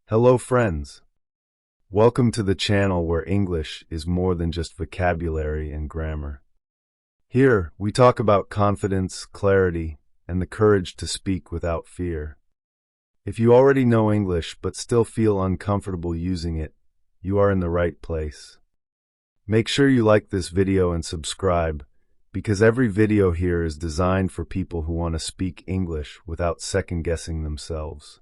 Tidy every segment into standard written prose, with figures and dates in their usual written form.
Hello friends! Welcome to the channel where English is more than just vocabulary and grammar. Here, we talk about confidence, clarity, and the courage to speak without fear. If you already know English but still feel uncomfortable using it, you are in the right place. Make sure you like this video and subscribe, because every video here is designed for people who want to speak English without second-guessing themselves.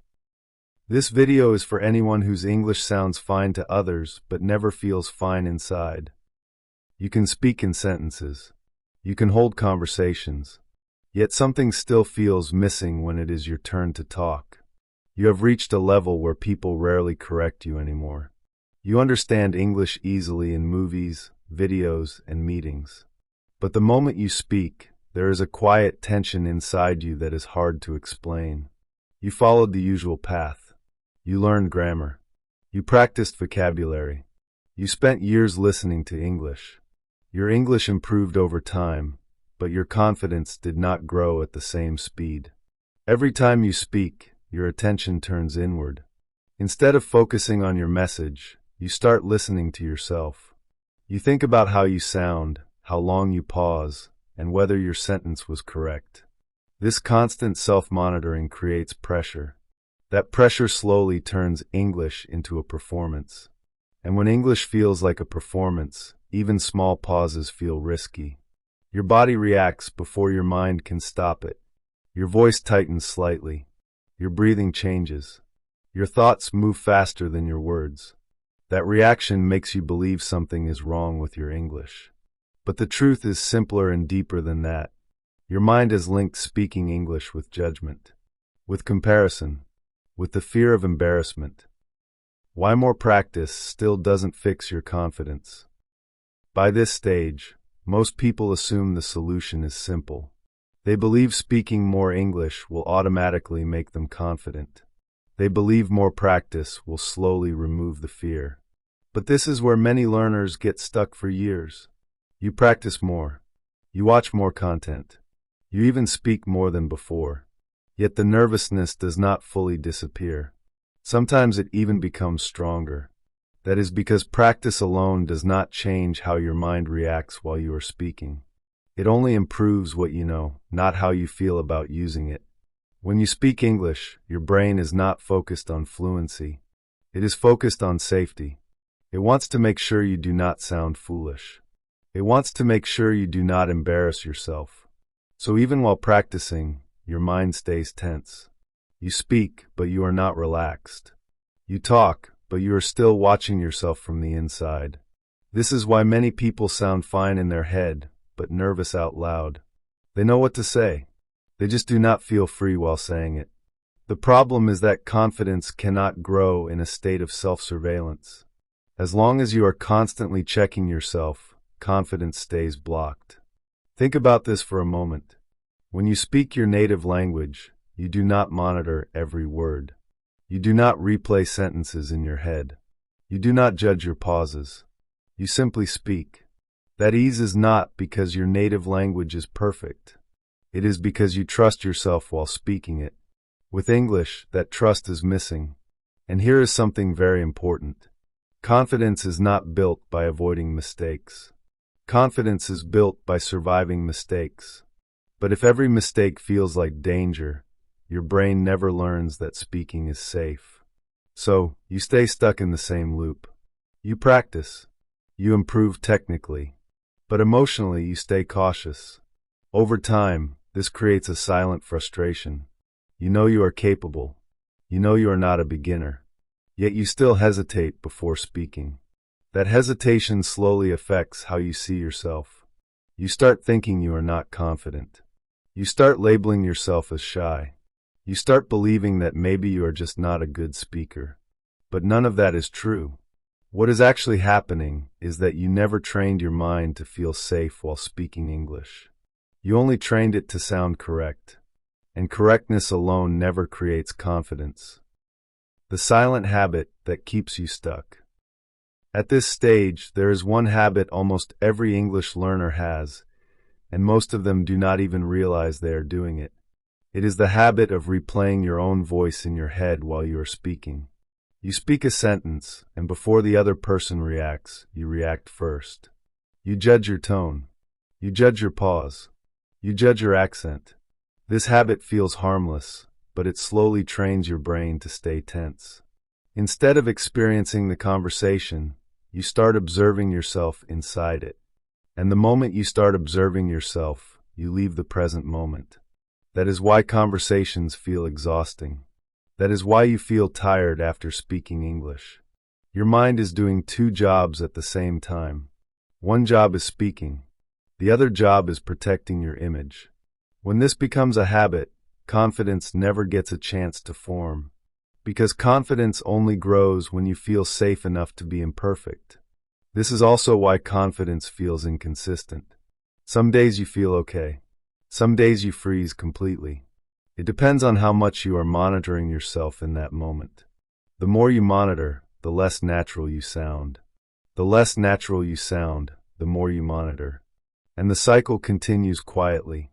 This video is for anyone whose English sounds fine to others but never feels fine inside. You can speak in sentences. You can hold conversations. Yet something still feels missing when it is your turn to talk. You have reached a level where people rarely correct you anymore. You understand English easily in movies, videos, and meetings. But the moment you speak, there is a quiet tension inside you that is hard to explain. You followed the usual path. You learned grammar. You practiced vocabulary. You spent years listening to English. Your English improved over time, but your confidence did not grow at the same speed. Every time you speak, your attention turns inward. Instead of focusing on your message, you start listening to yourself. You think about how you sound, how long you pause, and whether your sentence was correct. This constant self-monitoring creates pressure. That pressure slowly turns English into a performance. And when English feels like a performance, even small pauses feel risky. Your body reacts before your mind can stop it. Your voice tightens slightly. Your breathing changes. Your thoughts move faster than your words. That reaction makes you believe something is wrong with your English. But the truth is simpler and deeper than that. Your mind has linked speaking English with judgment, with comparison, with the fear of embarrassment. Why more practice still doesn't fix your confidence. By this stage, most people assume the solution is simple. They believe speaking more English will automatically make them confident. They believe more practice will slowly remove the fear. But this is where many learners get stuck for years. You practice more. You watch more content. You even speak more than before. Yet the nervousness does not fully disappear. Sometimes it even becomes stronger. That is because practice alone does not change how your mind reacts while you are speaking. It only improves what you know, not how you feel about using it. When you speak English, your brain is not focused on fluency. It is focused on safety. It wants to make sure you do not sound foolish. It wants to make sure you do not embarrass yourself. So even while practicing, your mind stays tense. You speak, but you are not relaxed. You talk, but you are still watching yourself from the inside. This is why many people sound fine in their head, but nervous out loud. They know what to say. They just do not feel free while saying it. The problem is that confidence cannot grow in a state of self-surveillance. As long as you are constantly checking yourself, confidence stays blocked. Think about this for a moment. When you speak your native language, you do not monitor every word. You do not replay sentences in your head. You do not judge your pauses. You simply speak. That ease is not because your native language is perfect. It is because you trust yourself while speaking it. With English, that trust is missing. And here is something very important. Confidence is not built by avoiding mistakes. Confidence is built by surviving mistakes. But if every mistake feels like danger, your brain never learns that speaking is safe. So, you stay stuck in the same loop. You practice. You improve technically. But emotionally, you stay cautious. Over time, this creates a silent frustration. You know you are capable. You know you are not a beginner. Yet you still hesitate before speaking. That hesitation slowly affects how you see yourself. You start thinking you are not confident. You start labeling yourself as shy. You start believing that maybe you are just not a good speaker. But none of that is true. What is actually happening is that you never trained your mind to feel safe while speaking English. You only trained it to sound correct. And correctness alone never creates confidence. The silent habit that keeps you stuck. At this stage, there is one habit almost every English learner has, and most of them do not even realize they are doing it. It is the habit of replaying your own voice in your head while you are speaking. You speak a sentence, and before the other person reacts, you react first. You judge your tone. You judge your pause. You judge your accent. This habit feels harmless, but it slowly trains your brain to stay tense. Instead of experiencing the conversation, you start observing yourself inside it. And the moment you start observing yourself, you leave the present moment. That is why conversations feel exhausting. That is why you feel tired after speaking English. Your mind is doing two jobs at the same time. One job is speaking. The other job is protecting your image. When this becomes a habit, confidence never gets a chance to form. Because confidence only grows when you feel safe enough to be imperfect. This is also why confidence feels inconsistent. Some days you feel okay. Some days you freeze completely. It depends on how much you are monitoring yourself in that moment. The more you monitor, the less natural you sound. The less natural you sound, the more you monitor. And the cycle continues quietly.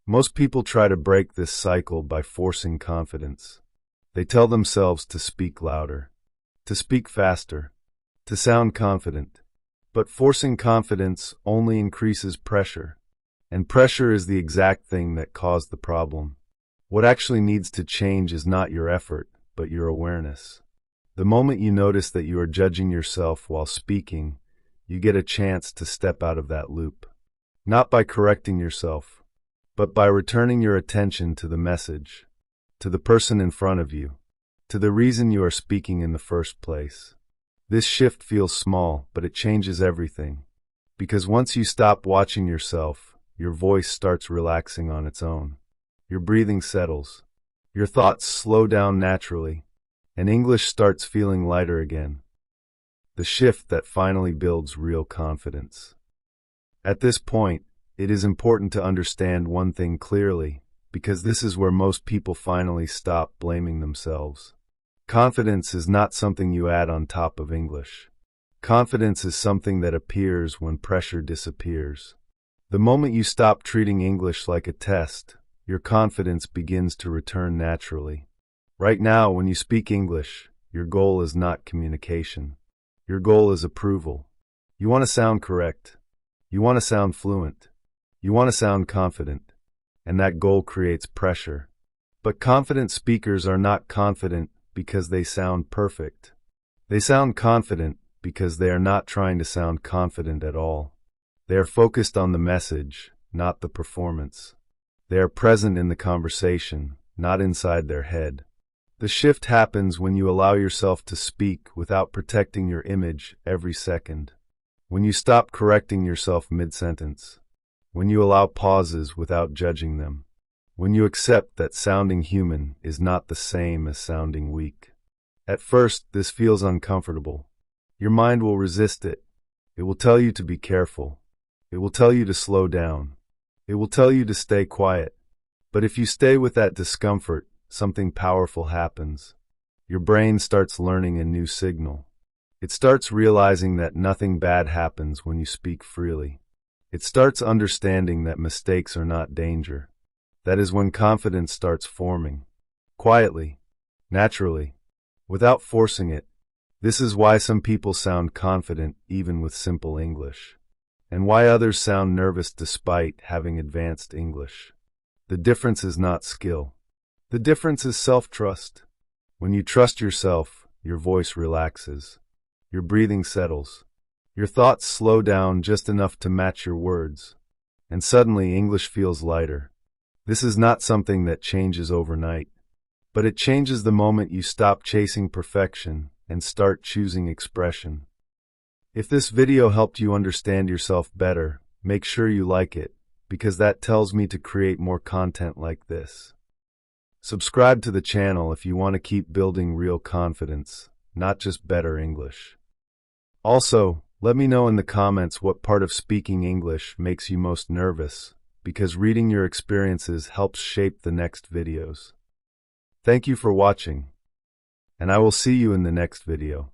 Most people try to break this cycle by forcing confidence. They tell themselves to speak louder, to speak faster, to sound confident. But forcing confidence only increases pressure. And pressure is the exact thing that caused the problem. What actually needs to change is not your effort, but your awareness. The moment you notice that you are judging yourself while speaking, you get a chance to step out of that loop. Not by correcting yourself, but by returning your attention to the message, to the person in front of you, to the reason you are speaking in the first place. This shift feels small, but it changes everything. Because once you stop watching yourself, your voice starts relaxing on its own. Your breathing settles. Your thoughts slow down naturally, and English starts feeling lighter again. The shift that finally builds real confidence. At this point, it is important to understand one thing clearly, because this is where most people finally stop blaming themselves. Confidence is not something you add on top of English. Confidence is something that appears when pressure disappears. The moment you stop treating English like a test, your confidence begins to return naturally. Right now, when you speak English, your goal is not communication. Your goal is approval. You want to sound correct. You want to sound fluent. You want to sound confident. And that goal creates pressure. But confident speakers are not confident because they sound perfect. They sound confident because they are not trying to sound confident at all. They are focused on the message, not the performance. They are present in the conversation, not inside their head. The shift happens when you allow yourself to speak without protecting your image every second. When you stop correcting yourself mid-sentence. When you allow pauses without judging them. When you accept that sounding human is not the same as sounding weak. At first, this feels uncomfortable. Your mind will resist it. It will tell you to be careful. It will tell you to slow down. It will tell you to stay quiet. But if you stay with that discomfort, something powerful happens. Your brain starts learning a new signal. It starts realizing that nothing bad happens when you speak freely. It starts understanding that mistakes are not danger. That is when confidence starts forming. Quietly. Naturally. Without forcing it. This is why some people sound confident even with simple English. And why others sound nervous despite having advanced English. The difference is not skill. The difference is self-trust. When you trust yourself, your voice relaxes. Your breathing settles. Your thoughts slow down just enough to match your words. And suddenly English feels lighter. This is not something that changes overnight. But it changes the moment you stop chasing perfection and start choosing expression. If this video helped you understand yourself better, make sure you like it, because that tells me to create more content like this. Subscribe to the channel if you want to keep building real confidence, not just better English. Also, let me know in the comments what part of speaking English makes you most nervous, because reading your experiences helps shape the next videos. Thank you for watching, and I will see you in the next video.